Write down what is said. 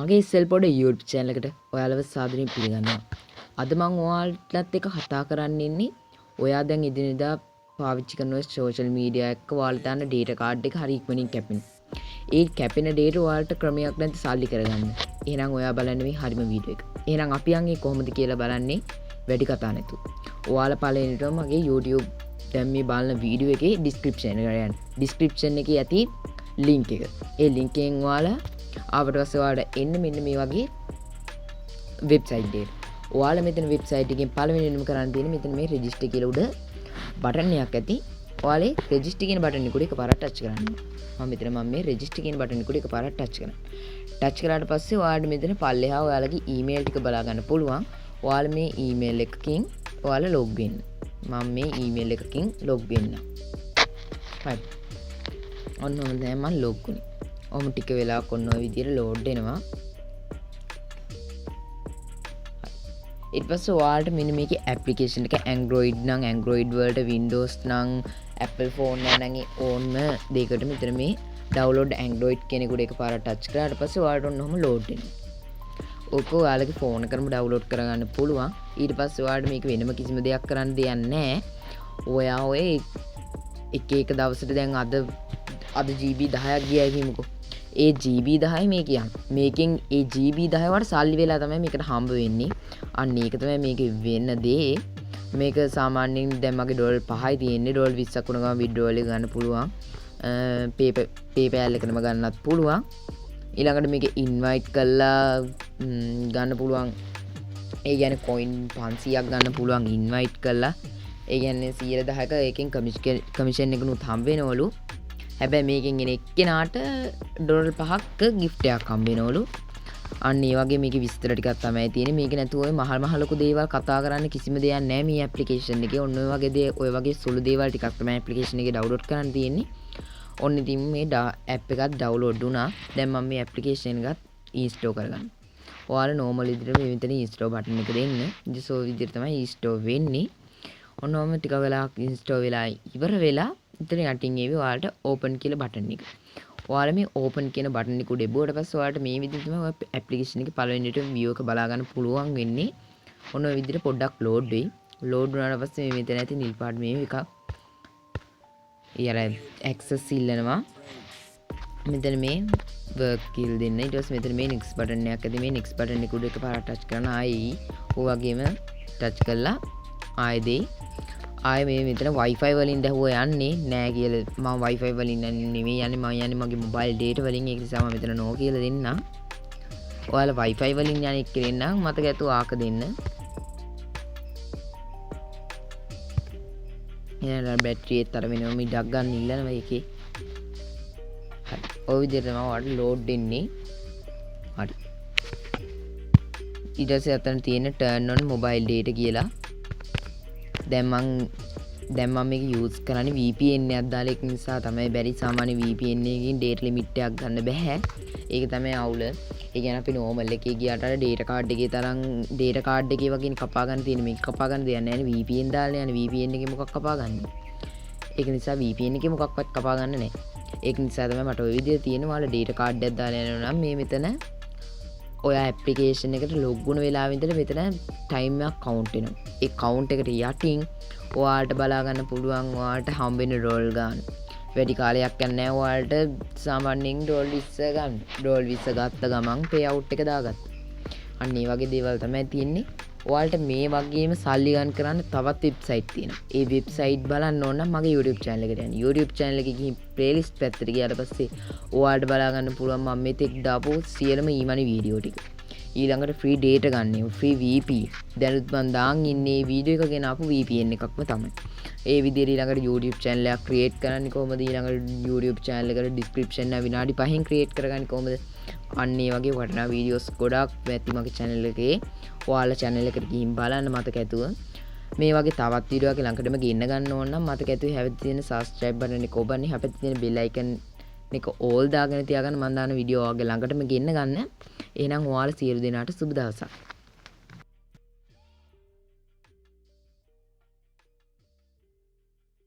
මගේ සෙල්පොඩ YouTube channel එකට ඔයාලව සාදරයෙන් පිළිගන්නවා. අද මම ඔයාලටත් එක්ක කතා කරන්න ඉන්නේ ඔයා දැන් ඉදිනදා පාවිච්චි කරන social media එක ඔයාලා දාන data card එක හරි ඉක්මනින් කැපෙන. ඒ කැපෙන data ඔයාලට ක්‍රමයක් නැති සල්ලි කරගන්න. එහෙනම් ඔයා බලන්න මේ හරිම වීඩියෝ එක. එහෙනම් අපි යන්නේ කොහොමද කියලා බලන්නේ වැඩි කතා නැතුව. ඔයාලා පළවෙනිටම මගේ YouTube දැන් මේ බලන වීඩියෝ එකේ description එකට යන්න. description එකේ ඇති link එක. ඒ link එකෙන් ඔයාලා ආවට පස්සේ ඔයාලට එන්න මෙන්න මේ වගේ වෙබ්සයිට් එකකට. ඔයාලා මෙතන වෙබ්සයිට් එකෙන් පළවෙනිම කරන්න තියෙන්නේ මෙතන මේ register කියලා උඩ බටන් එකක් ඇති. ඔයාලේ register කියන බටන් එක උඩ එකපාරක් ටච් කරන්න. මම මේ register කියන බටන් එක උඩ එකපාරක් ටච් කරනවා. ටච් කරාට පස්සේ ඔයාලට මෙතන පල්ලෙහා ඔයාලගේ email ටික බලා ගන්න පුළුවන්. ඔයාලා මේ email එකකින් ඔයාලා log වෙන්න. මම මේ email එකකින් log වෙන්න. හරි. ඔන්න දැන් මම log වුණා. ඔහොම ටික වෙලාවක් ඔන්න ඔය විදිහට load වෙනවා. ඊට පස්සේ ඔයාලට මෙන්න මේකේ application එක Android නම් Android වලට Windows නම් Apple phone නම් ඕනම දෙයකට මෙතන මේ download Android කෙනෙකුට එකපාරට touch කරාට පස්සේ ඔයාලට ඔන්න ඔහොම load වෙනවා. ඔක ඔයාලගේ phone එකකම download කරගන්න පුළුවන්. ඊට පස්සේ ඔයාලට මේක වෙනම කිසිම දෙයක් කරන්න දෙයක් නැහැ. ඔයා ඔය එක දවසට දැන් අද GB 10ක් ගියයි කියමුකෝ. ඒ GB 10 මේ කියන්නේ. මේකෙන් ඒ GB 10 වට සල්ලි වෙලා තමයි මේකට හම්බ වෙන්නේ. අන්න ඒක තමයි මේකේ වෙන දේ. මේක සාමාන්‍යයෙන් දැන් මගේ ඩොලර් 5යි තියෙන්නේ. ඩොලර් 20ක් වුණ ගමන් withdrawal එක ගන්න පුළුවන්. PayPal එකටම ගන්නත් පුළුවන්. ඊළඟට මේක invite කරලා ගන්න පුළුවන්. ඒ කියන්නේ coin 500ක් ගන්න පුළුවන් invite කරලා. ඒ කියන්නේ 110ක එකෙන් commission එකනුත් හම්බ වෙනවලු. හැබැයි මේකෙන් එන එක්කෙනාට ඩොලර් 5ක gift එකක් හම්බ වෙනවලු. අන්න ඒ වගේ මේකේ විස්තර ටිකක් තමයි තියෙන්නේ. මේක නැතුව ඔය මහ ලොකු දේවල් කතා කරන්න කිසිම දෙයක් නැහැ මේ application එකේ. ඔන්න ඔය වගේ ඔය සුළු දේවල් ටිකක් තමයි application එකේ download කරන්න තියෙන්නේ. ඔන්න ඉතින් මේ app එකත් download වුණා. දැන් මම මේ application එකත් install කරගන්නවා. ඔයාලා normal විදිහට මේ මෙතන install button එක දෙන්න. ඉතින් so විදිහට තමයි install වෙන්නේ. ඔන්න ඔහම ටික වෙලාවක් install වෙලා ඉවර වෙලා ඉතින් යටින් ඒවි ඔයාලට open කියලා බටන් එක. ඔයාලා මේ open කියන බටන් එක උඩ එබුවට පස්සේ ඔයාලට මේ විදිහට තමයි ඔය application එකේ පළවෙනිට view එක බලා ගන්න පුළුවන් වෙන්නේ. ඔන්න ඔය විදිහට පොඩ්ඩක් load වෙයි. load වුණාට පස්සේ මේ මෙතන ඇති නිල් පාට මේ එකක්. ඊයර access ඉල්ලනවා. මෙතන මේ work කියලා දෙන්න. ඊට පස්සේ මෙතන මේ next button එකක් ඇති. මේ next button එක උඩ එකපාරට touch කරන ආයි ඔය වගේම touch කරලා ආයෙ දෙයි. ආයෙ මේ මෙතන wifi වලින් දැහුවා යන්නේ නෑ කියලා මම wifi වලින් නෙමෙයි යන්නේ මම යන්නේ මගේ mobile data වලින් ඒක නිසා මම මෙතන no කියලා දෙන්නම්. ඔයාලා wifi වලින් යන්නේ කියලා මතක ඇතුව ආක දෙන්න. එහෙනම් බැටරි එක තර වෙනම මිඩක් ගන්න ඉල්ලනවා ඒකේ. හරි. ඔය විදිහට තමයි ඔයාලට load වෙන්නේ. හරි. ඊට පස්සේ අතන තියෙන turn on mobile data කියලා දැන් මම මේක use කරන්නේ VPN එකක් දාලා ඒක නිසා තමයි බැරි සාමාන්‍ය VPN එකකින් data limit එකක් ගන්න බෑ. ඒක තමයි අවුල. ඒ කියන්නේ අපි normal එකේ ගියාට අර data card එකේ තරම් data card එකේ වගේ කපා ගන්න තියෙන මේක කපා ගන්න දෙයක් නැහැ නේ VPN දාලා යන්නේ VPN එකේ මොකක් කපා ගන්න. ඒක නිසා VPN එකේ මොකක්වත් කපා ගන්න නැහැ. ඒක නිසා තමයි මට ওই විදිහට තියෙනවා. ඔයාලා data card එකක් දාලා යනවා නම් මේ මෙතන ඔයා application එකට log වුණ වෙලාවෙ ඉඳලා මෙතන time එකක් count වෙනවා. ඒ count එකට යටින් ඔයාලට බලා ගන්න පුළුවන් ඔයාලට හම්බ වෙන roll ගන්න. වැඩි කාලයක් යන්නේ නැහැ ඔයාලට සාමාන්‍යයෙන් roll 20 ගන්න. roll 20 ගත්ත ගමන් payout එක දාගත්තා. අන්න ඒ වගේ දේවල් තමයි තියෙන්නේ. ඔයාලට මේ වගේම සල්ලි ගන්න කරන්න තවත් වෙබ්සයිට් තියෙනවා. ඒ වෙබ්සයිට් බලන්න ඕන නම් මගේ YouTube channel එකට යන්න. YouTube channel එකේ ගිහින් playlist පැත්තට ගියාට පස්සේ ඔයාලට බලා ගන්න පුළුවන් මම මෙතෙක් දාපු සියලුම E.mani වීඩියෝ ටික. ඊළඟට free data ගන්න, free VP. දැනුත් මම දාන් ඉන්නේ වීඩියෝ එක ගෙන ආපු VPN එකක්ම තමයි. ඒ විදිහට ඊළඟට YouTube channel එකක් create කරන්නේ කොහොමද? ඊළඟට YouTube channel එකට description එක විනාඩි 5න් create කරගන්නේ කොහොමද? අන්න ඒ වගේ වටිනා වීඩියෝස් ගොඩක් ඇති මගේ channel එකේ. ඔයාලා channel එකට ගිහින් බලන්න මතක ඇතුව. මේ වගේ තවත් වීඩියෝ එකක් ළඟටම ගෙන්න ගන්න ඕන නම් මතක ඇතුව හැවෙත් තියෙන subscribe button එක ඔබන්නේ හැපෙත් තියෙන bell icon එක all දාගෙන තියාගන්න මම දාන වීඩියෝ ඔයාගේ ළඟටම ගෙන්න ගන්න. එහෙනම් ඔයාලා සියලු දෙනාට සුබ දවසක්.